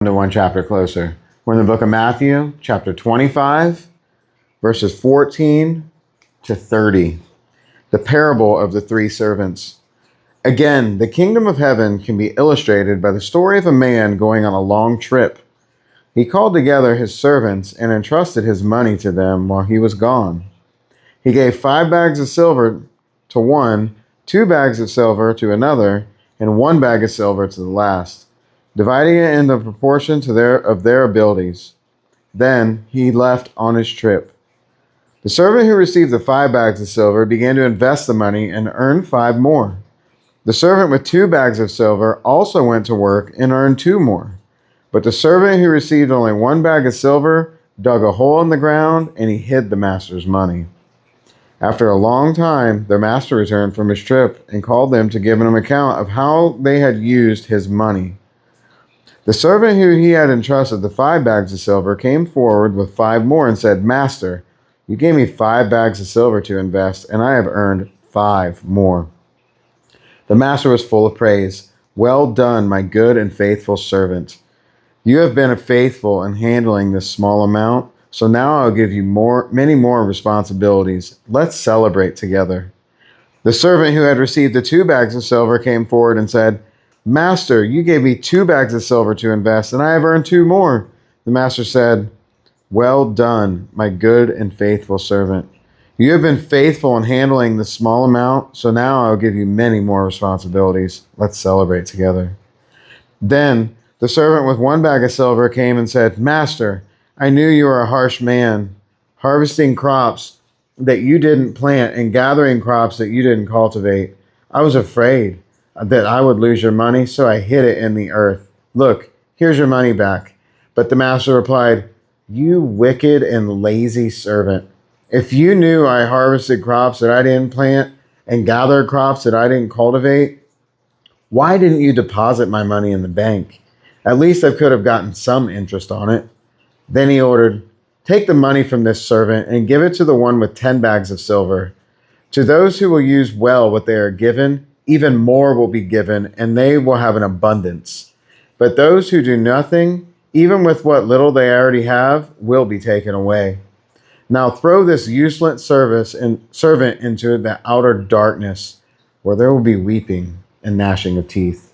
To one chapter closer. We're in the book of Matthew, chapter 25, verses 14 to 30. The parable of the three servants. Again, the kingdom of heaven can be illustrated by the story of a man going on a long trip. He called together his servants and entrusted his money to them while he was gone. He gave 5 bags of silver to one, 2 bags of silver to another, and 1 bag of silver to the last, dividing it in the proportion of their abilities. Then he left on his trip. The servant who received the 5 bags of silver began to invest the money and earned 5 more. The servant with 2 bags of silver also went to work and earned 2 more. But the servant who received only 1 bag of silver dug a hole in the ground and he hid the master's money. After a long time, their master returned from his trip and called them to give him an account of how they had used his money. The servant who he had entrusted the 5 bags of silver came forward with 5 more and said, "Master, you gave me 5 bags of silver to invest, and I have earned 5 more." The master was full of praise. "Well done, my good and faithful servant. You have been faithful in handling this small amount, so now I'll give you many more responsibilities. Let's celebrate together." The servant who had received the 2 bags of silver came forward and said, "Master, you gave me 2 bags of silver to invest, and I have earned 2 more." The master said, "Well done, my good and faithful servant. You have been faithful in handling the small amount, so now I'll give you many more responsibilities. Let's celebrate together." Then the servant with 1 bag of silver came and said, "Master, I knew you were a harsh man, harvesting crops that you didn't plant and gathering crops that you didn't cultivate. I was afraid that I would lose your money, so I hid it in the earth. Look, here's your money back." But the master replied, "You wicked and lazy servant. If you knew I harvested crops that I didn't plant and gathered crops that I didn't cultivate, why didn't you deposit my money in the bank? At least I could have gotten some interest on it." Then he ordered, "Take the money from this servant and give it to the one with 10 bags of silver. To those who will use well what they are given, even more will be given, and they will have an abundance. But those who do nothing, even with what little they already have, will be taken away. Now throw this useless servant into the outer darkness, where there will be weeping and gnashing of teeth."